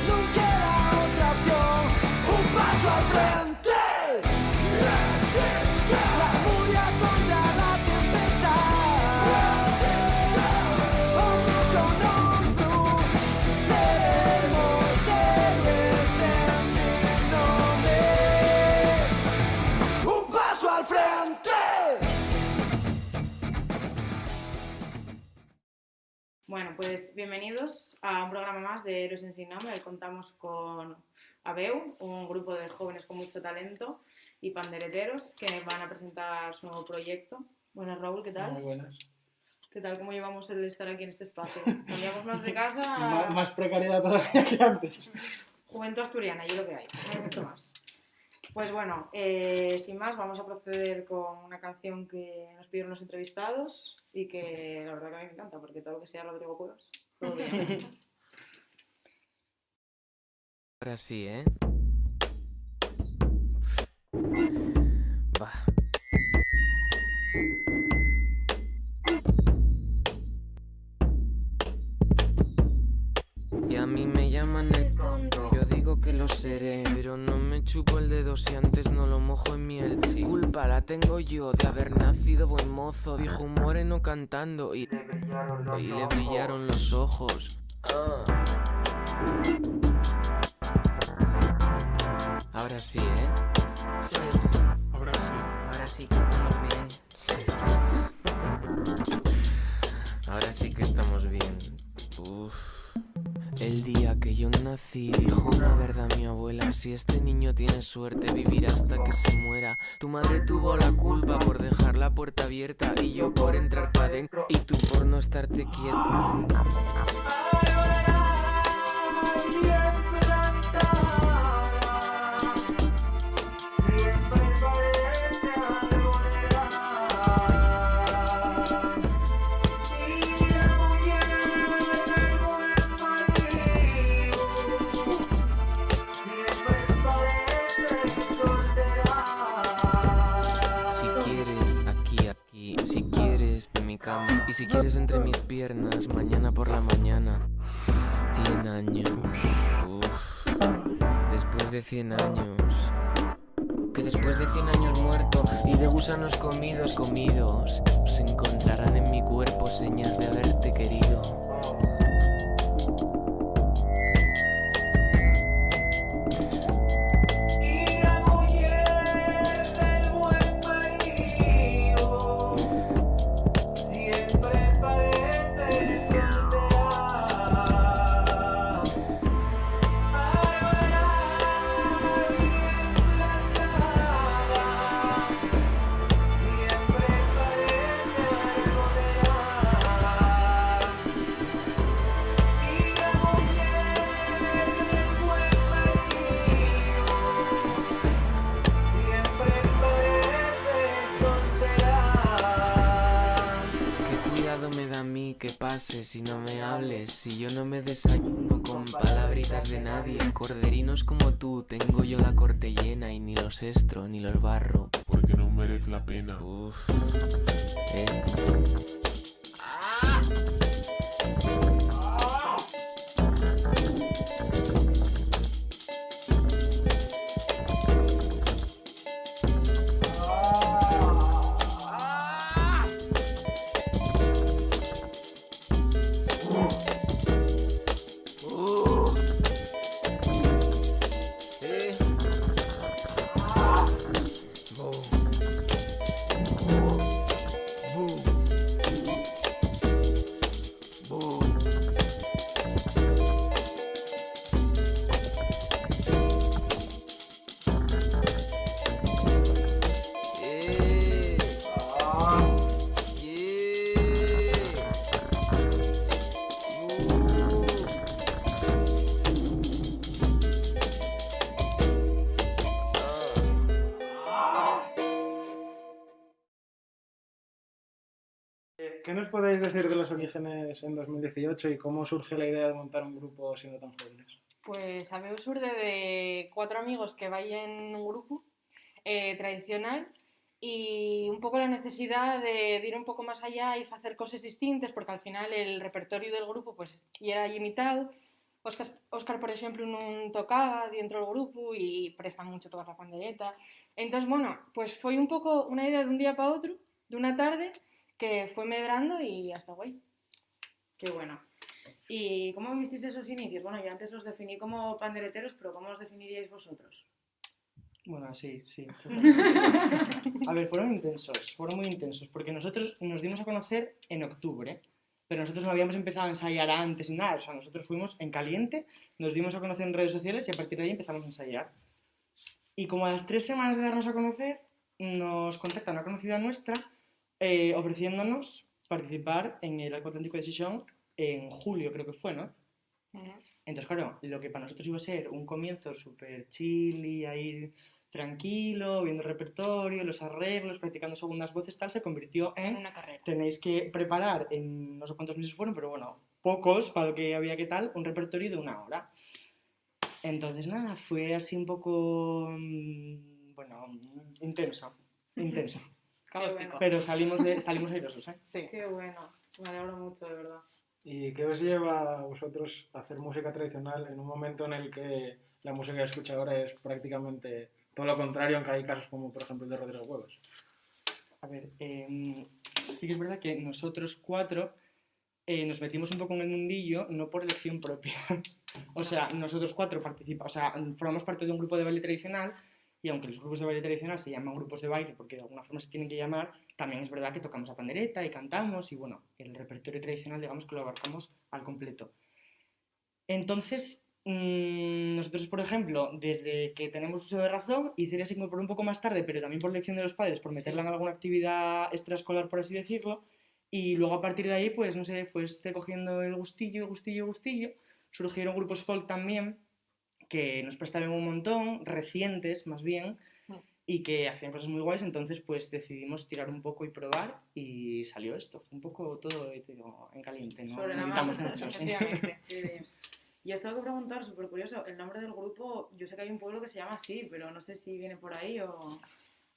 Non queda otra opción, un paso al frente. Resiste. La furia contra la tempestad. Resiste. Hombro con hombro, seremos héroes en sin nombre. Un paso al frente. Bueno, pues bienvenidos a un programa más de Héroes en Sin Nombre. Hoy contamos con Abeu, un grupo de jóvenes con mucho talento y pandereteros que van a presentar su nuevo proyecto. Buenas, Raúl, ¿qué tal? Muy buenas. ¿Qué tal? ¿Cómo llevamos el estar aquí en este espacio? Cambiamos más de casa. Más precariedad todavía que antes. Juventud asturiana, y lo que hay, no hay mucho más. Pues bueno, sin más, vamos a proceder con una canción que nos pidieron los entrevistados y que la verdad que a mí me encanta, porque todo lo que sea Rodrigo Cuevas, todo bien. Ahora sí, ¿eh? Va. Y a mí me llaman el tonto. Yo digo que lo seré, pero no me chupo el dedo si antes no lo mojo en miel. Culpa la tengo yo de haber nacido buen mozo, dijo un moreno cantando y le brillaron los ojos. Ahora sí, ¿eh? Sí. Ahora sí. Ahora sí que estamos bien. Sí. Ahora sí que estamos bien. Uf. El día que yo nací dijo una verdad mi abuela: si este niño tiene suerte vivirá hasta que se muera. Tu madre tuvo la culpa por dejar la puerta abierta y yo por entrar para adentro y tú por no estarte quieto. Si quieres, aquí, si quieres, en mi cama. Y si quieres entre mis piernas, mañana por la mañana. 100 años, uf. Después de 100 años. Que después de 100 años muerto y de gusanos comidos, se encontrarán en mi cuerpo señas de haberte querido. Me da a mí que pase si no me hables, si yo no me desayuno con palabritas de nadie. Corderinos como tú, tengo yo la corte llena y ni los estro ni los barro. Porque no merece la pena. Uf. ¿Qué nos podéis decir de los orígenes en 2018 y cómo surge la idea de montar un grupo siendo tan jóvenes? Pues Abeu surde de 4 amigos que vayan en un grupo tradicional y un poco la necesidad de ir un poco más allá y hacer cosas distintas, porque al final el repertorio del grupo pues ya era limitado, Óscar, por exemplo, non tocaba dentro do grupo e presta mucho tocar a pandereta. Entón, bueno, pues foi un pouco unha idea dun día para outro, dunha tarde, que foi medrando e hasta guai. Qué bueno. ¿Y cómo visteis esos inicios? Bueno, yo antes os definí como pandereteros, pero ¿cómo os definiríais vosotros? Bueno, sí. A ver, fueron muy intensos, porque nosotros nos dimos a conocer en octubre, pero nosotros no habíamos empezado a ensayar antes ni nada, o sea, nosotros fuimos en caliente, nos dimos a conocer en redes sociales y a partir de ahí empezamos a ensayar. Y como a las 3 semanas de darnos a conocer, nos contacta una conocida nuestra ofreciéndonos participar en el Arco Atlántico de Xixón en julio, creo que fue, ¿no? Entonces, claro, lo que para nosotros iba a ser un comienzo súper chill y ahí tranquilo, viendo el repertorio, los arreglos, practicando segundas voces, tal, se convirtió en Una carrera. tenéis que preparar en no sé cuántos meses fueron, pero bueno, pocos para lo que había que tal, un repertorio de 1 hora. Entonces, nada, fue así un poco, bueno, intenso. Caótico. Pero salimos airosos, ¿eh? Sí. Qué bueno. Me alegro mucho, de verdad. ¿Y qué os lleva a vosotros a hacer música tradicional en un momento en el que la música que escucha ahora es prácticamente todo lo contrario, aunque hay casos como, por ejemplo, el de Rodrigo Huevos? A ver, sí que es verdad que nosotros 4 nos metimos un poco en el mundillo, no por elección propia. O sea, nosotros 4 formamos parte de un grupo de baile tradicional, y aunque los grupos de baile tradicional se llaman grupos de baile porque de alguna forma se tienen que llamar, también es verdad que tocamos a pandereta y cantamos, y bueno, el repertorio tradicional digamos que lo abarcamos al completo. Entonces, nosotros, por ejemplo, desde que tenemos uso de razón, y Celia se incorporó un poco más tarde, pero también por elección de los padres, por meterla en alguna actividad extraescolar, por así decirlo, y luego a partir de ahí, pues no sé, fuiste cogiendo el gustillo, surgieron grupos folk también, que nos prestaban un montón, recientes más bien, y que hacían cosas muy guays, entonces pues decidimos tirar un poco y probar, y salió esto, fue un poco todo en caliente, no Sobre la editamos marcha, mucho, sí. Efectivamente. Qué bien. Y os tengo que preguntar, súper curioso, el nombre del grupo, yo sé que hay un pueblo que se llama así, pero no sé si viene por ahí o...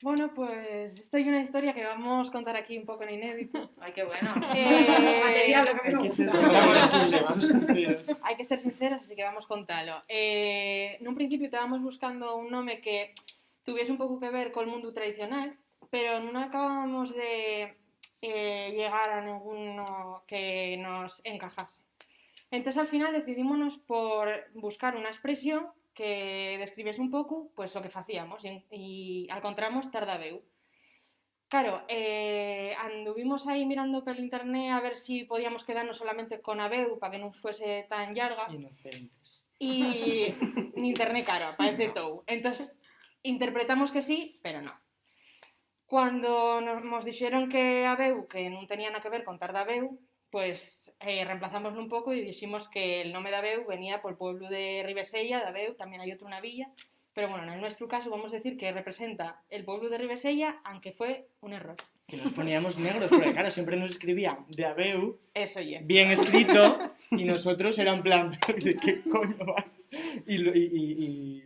Bueno, pues esto hay una historia que vamos a contar aquí un poco en inédito. Ay, qué bueno. Material, lo que a mí me Hay que ser gusta. sinceros. Hai que ser sinceros, así que vamos contalo. Nun principio estábamos buscando un nome que tuviese un pouco que ver col mundo tradicional, pero non acabábamos de llegar a ninguno que nos encajase. Entonces, al final, decidímonos por buscar una expresión que describiese un pouco pues, lo que facíamos e encontramos Tardabeu. Claro, anduvimos aí mirando pel internet a ver si podíamos quedarnos solamente con Abeu para que non fuese tan llarga. Inocentes. Y en internet, claro, aparece todo. Entonces, interpretamos que sí, pero no. Cuando nos dixeron que Abeu, que non tenía nada que ver con Tardabeu, pues reemplazamoslo un pouco e diximos que el nome de Abeu venía por pueblo de Ribesella, de Abeu, tamén hai outro na villa, pero bueno, en nuestro caso vamos a decir que representa el pueblo de Ribesella, aunque fue un error. Que nos poníamos negros, porque claro, siempre nos escribían de Abeu, Eso ya. bien escrito, y nosotros era en plan, ¿de qué coño vas? Y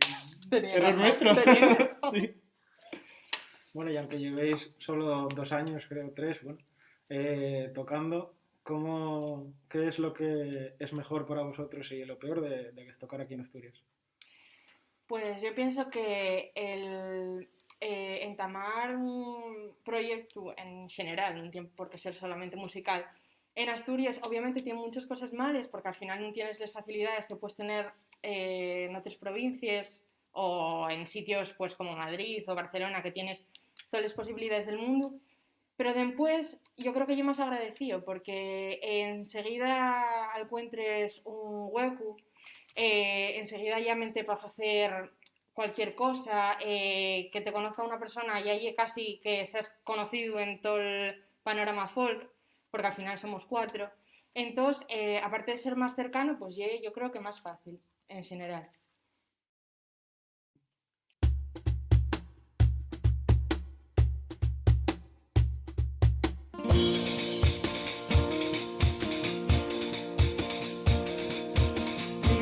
error nuestro. Sí. Bueno, y aunque llevéis solo 2 años, creo 3, bueno, tocando, ¿qué es lo que es mejor para vosotros y lo peor de tocar aquí en Asturias? Pues yo pienso que el entamar un proyecto en general, no tiene por qué ser solamente musical, en Asturias obviamente tiene muchas cosas malas porque al final no tienes las facilidades que puedes tener en otras provincias o en sitios pues como Madrid o Barcelona que tienes todas las posibilidades del mundo. Pero después yo creo que yo más agradecido porque enseguida encuentres un hueco, enseguida ya mente para hacer cualquier cosa, que te conozca una persona y ahí casi que seas conocido en todo el panorama folk, porque al final somos 4. Entonces, aparte de ser más cercano, pues yo creo que más fácil en general.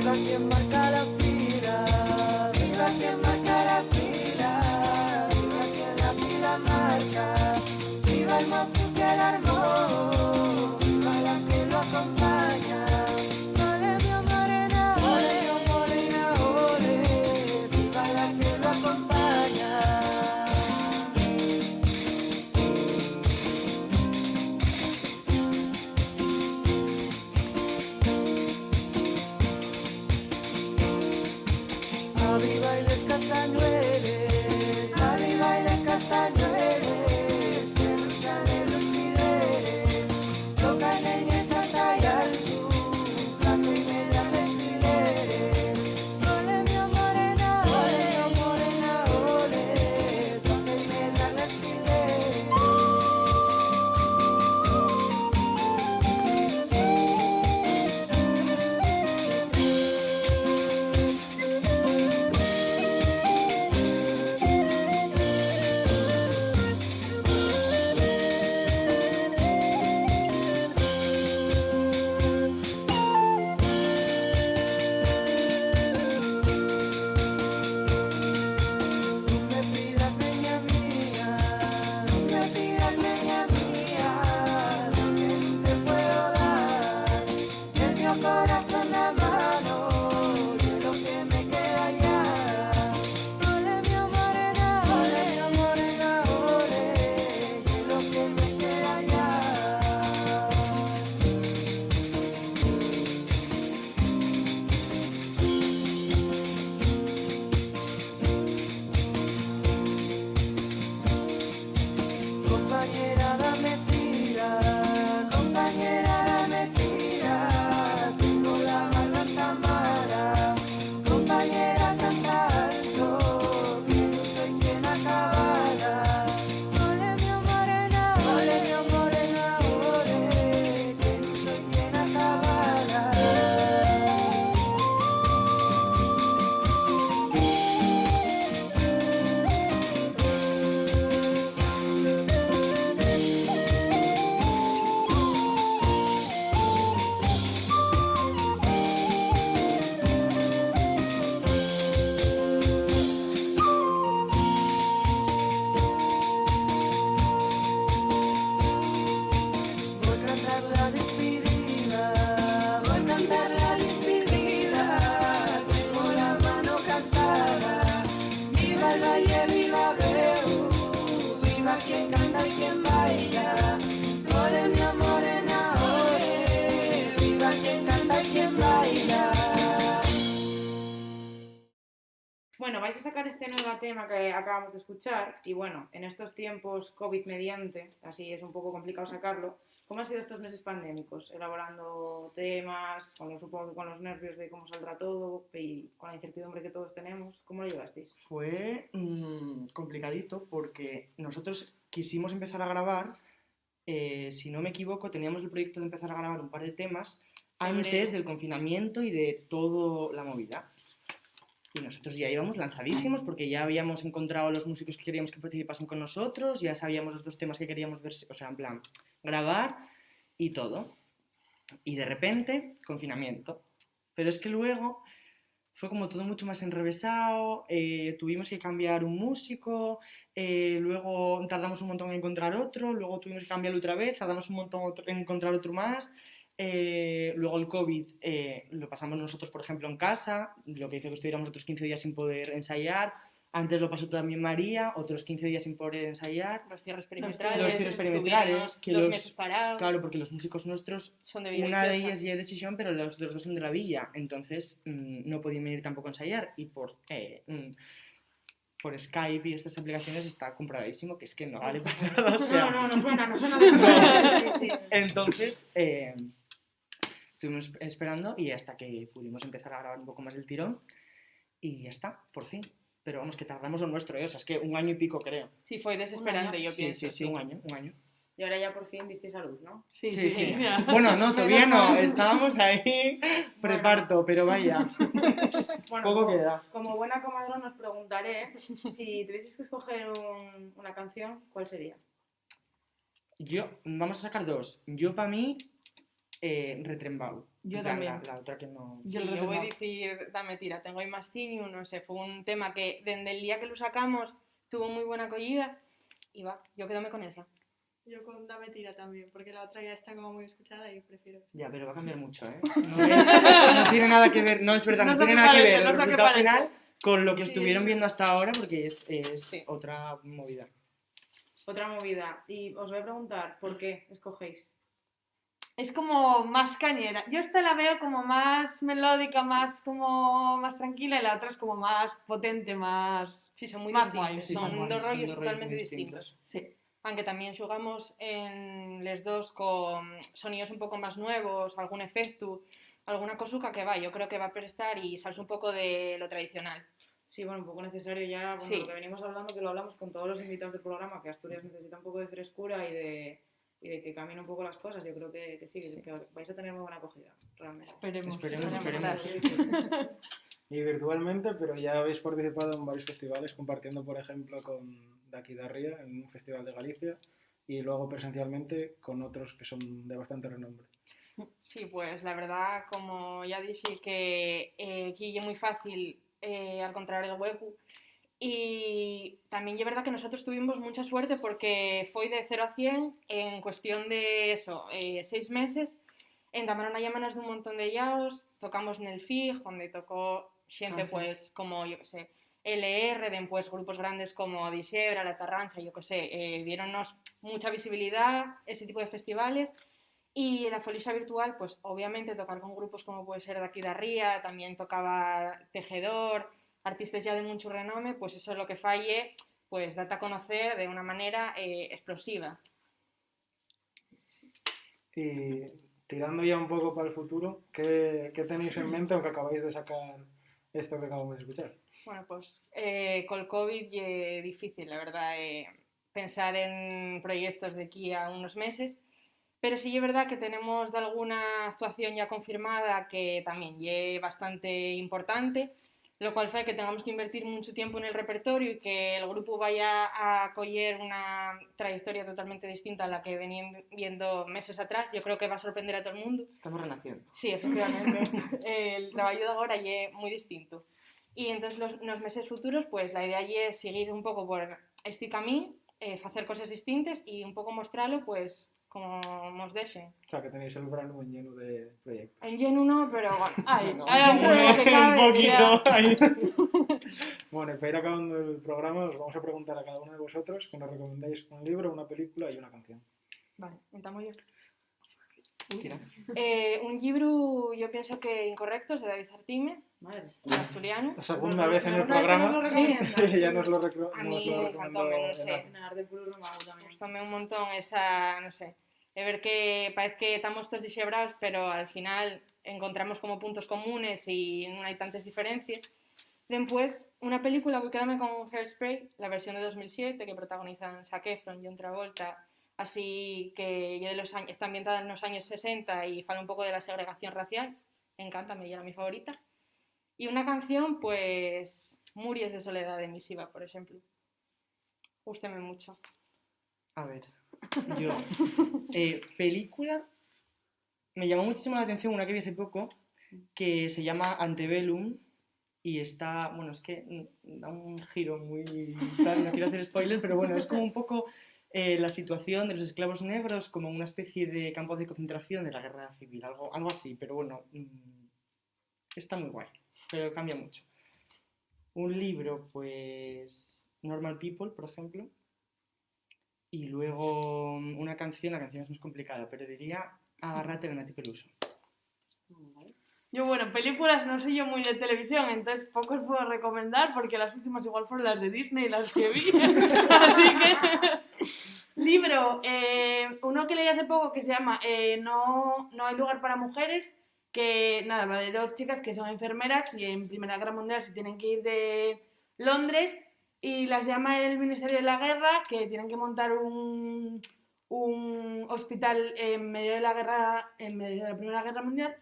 Viva quien marca la fila, viva quien marca la fila, viva quien la fila marca, viva el mozo que la armó, viva la que lo acompaña. Ole mi morena, castañueles, sal y baila castañueles, que luchan en los pideres, toca leña y salta y al sur, blanco y media alfileres. Ole mi morena, ole, toca y media alfileres. No me pidas leña mía, no me pidas leña mía, lo que no te puedo dar, el mío corazón la mano, y es lo que me queda ya. Ole mi morena, ole, y es lo que me queda ya. Compañera, dame tira, tengo la garganta mala. Compañera, canta alto, que no soy quien acabara. Ole mi morena, ole, que no soy quien acabara. Voy a cantar la despedida, voy a cantar la despedida, tengo la mano cansada. Viva el valle, viva Beu, viva quien canta y quien baila. Ole mi morena, ole, viva quien canta y quien baila. Bueno, vais a sacar este nuevo tema que acabamos de escuchar y bueno, en estos tiempos COVID mediante, así es un poco complicado sacarlo. ¿Cómo han sido estos meses pandémicos? Elaborando temas, supongo que con los nervios de cómo saldrá todo y con la incertidumbre que todos tenemos. ¿Cómo lo llevasteis? Fue complicadito porque nosotros quisimos empezar a grabar, si no me equivoco, teníamos el proyecto de empezar a grabar un par de temas antes del confinamiento y de toda la movida. Y nosotros ya íbamos lanzadísimos porque ya habíamos encontrado a los músicos que queríamos que participasen con nosotros, ya sabíamos los dos temas que queríamos ver, o sea, en plan, grabar y todo. Y de repente, confinamiento. Pero es que luego fue como todo mucho más enrevesado, tuvimos que cambiar un músico, luego tardamos un montón en encontrar otro, luego tuvimos que cambiarlo otra vez, tardamos un montón en encontrar otro más. Luego el COVID lo pasamos nosotros, por ejemplo, en casa, lo que hizo que estuviéramos otros 15 días sin poder ensayar. Antes lo pasó también María, otros 15 días sin poder ensayar. Los cierres perimetrales. Los cierres perimetrales. Que dos meses parados. Claro, porque los músicos nuestros, Son de Villa una de Viciosa. ellas ya es de Sisión, pero los otros dos son de la Villa. Entonces no podían venir tampoco a ensayar. Y por Skype y estas aplicaciones está comprobadísimo que es que no vale para nada. O sea, No suena de eso. Sí. entonces, estuvimos esperando y hasta que pudimos empezar a grabar un poco más del tirón y ya está, por fin. Pero vamos, que tardamos lo nuestro, o sea, es que 1 año y pico creo. Sí, fue desesperante, yo pienso. Sí, 1 año, 1 año. Y ahora ya por fin visteis a luz, ¿no? Sí. Bueno, no, todavía no, estábamos ahí preparto, pero vaya, Bueno, poco queda. Como buena comadrona os preguntaré, si tuvieseis que escoger una canción, ¿cuál sería? Vamos a sacar 2. Yo, para mí, Retrembau. Yo también. La otra que no... Sí, yo voy a decir, dame tira, tengo Imastinho, no sé, fue un tema que desde el día que lo sacamos tuvo muy buena acogida y va, yo quedóme con esa. Yo con Dame Tira también, porque la otra ya está como muy escuchada y prefiero esta. Ya, pero va a cambiar mucho, ¿eh? No tiene nada que ver, no es verdad, no tiene nada que ver el resultado final con lo que estuvieron viendo hasta ahora, porque es otra movida. Otra movida. Y os voy a preguntar, ¿por qué escogéis? es como más cañera. Yo esta la veo como más melódica, más como más tranquila, y la otra es como más potente, más... Sí, son muy Más distintos. guay, Sí, Son guays, dos rollos muy totalmente distintos. Sí. Aunque también jugamos en les dos con sonidos un poco más nuevos, algún efecto, alguna cosuca que va, yo creo que va a prestar y salse un poco de lo tradicional. Sí, bueno, un poco necesario ya, bueno, Sí. lo que venimos hablando, que lo hablamos con todos los invitados del programa, que Asturias necesita un poco de frescura y de que cambien un poco las cosas. Yo creo que sí, que vais a tener muy buena acogida, realmente. Esperemos. Sí, sí. Y virtualmente, pero ya habéis participado en varios festivales, compartiendo, por ejemplo, con Daqui da Ría, en un festival de Galicia, y luego presencialmente con otros que son de bastante renombre. Sí, pues la verdad, como ya dije, que aquí es muy fácil encontrar el hueco. Y también es verdad que nosotros tuvimos mucha suerte porque fue de 0 a 100 en cuestión de eso, 6 meses. Entamaron a llamanos de un montón de llaos, tocamos en el FIG, donde tocó gente pues como, yo que sé, LR, después grupos grandes como Dixebra, La Tarrancha, yo que sé, dieronnos mucha visibilidad, ese tipo de festivales. Y en la Folisa Virtual, pues obviamente tocar con grupos como puede ser de aquí de Ría, también tocaba Tejedor, artistas ya de mucho renombre, pues eso es lo que falle, pues date a conocer de una manera explosiva. Y tirando ya un poco para el futuro, ¿qué tenéis en mente aunque acabáis de sacar esto que acabamos de escuchar? Bueno, pues con el COVID es difícil, la verdad, pensar en proyectos de aquí a unos meses, pero sí es verdad que tenemos de alguna actuación ya confirmada que también es bastante importante, lo cual fue que tengamos que invertir mucho tiempo en el repertorio y que el grupo vaya a acoger una trayectoria totalmente distinta a la que venían viendo meses atrás. Yo creo que va a sorprender a todo el mundo. Estamos renaciendo. Sí, efectivamente. El trabajo de ahora es muy distinto. Y entonces los meses futuros, pues la idea allí es seguir un poco por este camino, hacer cosas distintas y un poco mostrarlo, pues, como nos dejen. O sea, que tenéis el verano lleno de proyectos. En lleno no, pero bueno, hay, No, hay dentro de lo que cabe. un poquito. Ahí. Bueno, y para ir acabando el programa, os vamos a preguntar a cada uno de vosotros que nos recomendéis un libro, una película y una canción. Vale, entramos yo. Tira. Un libro, yo pienso que Incorrectos, de David Artime, Madre. un asturiano. La segunda vez en el Una vez que nos programa. lo recomiendan. Sí, ya nos lo A mí me encantó, no sé. Nada, del puro romano Me también. gustó un montón esa, no sé, de ver que parece que estamos todos disebrados, pero al final encontramos como puntos comunes y no hay tantas diferencias. Después, una película, voy a quedarme con Hairspray, la versión de 2007, que protagonizan Zac Efron, John Travolta, así que ya de los años, está ambientada en los años 60 y fala un poco de la segregación racial. Me encanta, me era mi favorita. Y una canción, pues, Muries de Soledad de Misiva, por ejemplo. Gústeme mucho. A ver, yo, película, me llamó muchísimo la atención una que vi hace poco, que se llama Antebellum, y está, bueno, es que da un giro muy tal, no quiero hacer spoiler, pero bueno, es como un poco la situación de los esclavos negros como una especie de campo de concentración de la guerra civil, algo así, pero bueno, está muy guay, pero cambia mucho. Un libro, pues, Normal People, por ejemplo. Y luego una canción, la canción es más complicada, pero diría Agárrate de Nati Peluso. Yo, bueno, películas no soy yo muy de televisión, entonces poco os puedo recomendar porque las últimas igual fueron las de Disney las que vi. Así que... Libro, uno que leí hace poco que se llama No hay lugar para mujeres, que nada, va de dos chicas que son enfermeras y en Primera Guerra Mundial se tienen que ir de Londres y las llama el Ministerio de la Guerra, que tienen que montar un hospital en medio de la guerra, en medio de la Primera Guerra Mundial.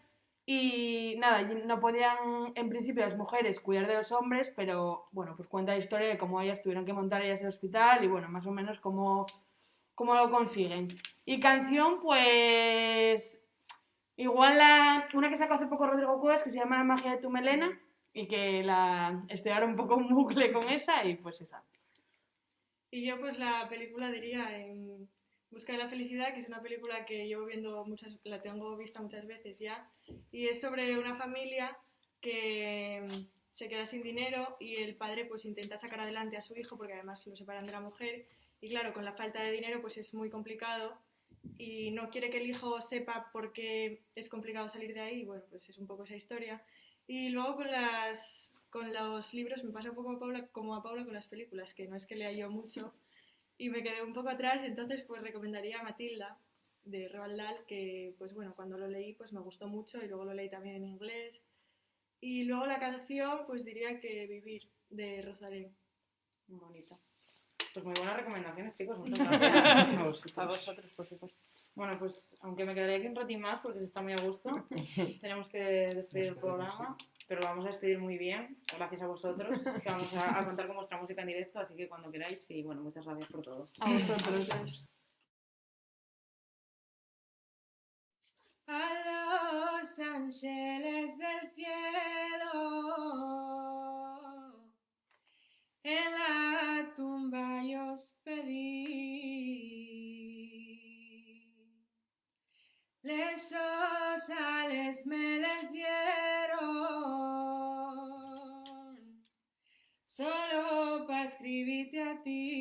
Y nada, no podían en principio las mujeres cuidar de los hombres, pero bueno, pues cuenta la historia de cómo ellas tuvieron que montar ellas el hospital y bueno, más o menos cómo lo consiguen. Y canción, pues igual una que sacó hace poco Rodrigo Cuevas que se llama La magia de tu melena y que estoy ahora un poco en bucle con esa y pues esa. Y yo pues la película diría En busca de la felicidad, que es una película que llevo viendo la tengo vista muchas veces ya, y es sobre una familia que se queda sin dinero y el padre pues intenta sacar adelante a su hijo porque además lo separan de la mujer y claro, con la falta de dinero pues es muy complicado y no quiere que el hijo sepa por qué es complicado salir de ahí, bueno, pues es un poco esa historia. Y luego con los libros me pasa un poco como a Paula con las películas, que no es que lea yo mucho y me quedé un poco atrás, entonces pues recomendaría Matilda de Roald Dahl, que pues bueno, cuando lo leí pues me gustó mucho y luego lo leí también en inglés. Y luego la canción pues diría que Vivir de Rosalén. Muy bonita. Pues muy buenas recomendaciones, chicos. Muchas gracias. A vosotros. A vosotros, por supuesto. Bueno, pues aunque me quedaría aquí un ratín más porque se está muy a gusto, tenemos que despedir el programa, pero lo vamos a despedir muy bien, gracias a vosotros, que vamos a contar con vuestra música en directo, así que cuando queráis, y bueno, muchas gracias por todo. A vosotros. A los ángeles del cielo, en la tumba yo os pedí, les osales me les dieron, solo para escribirte a ti.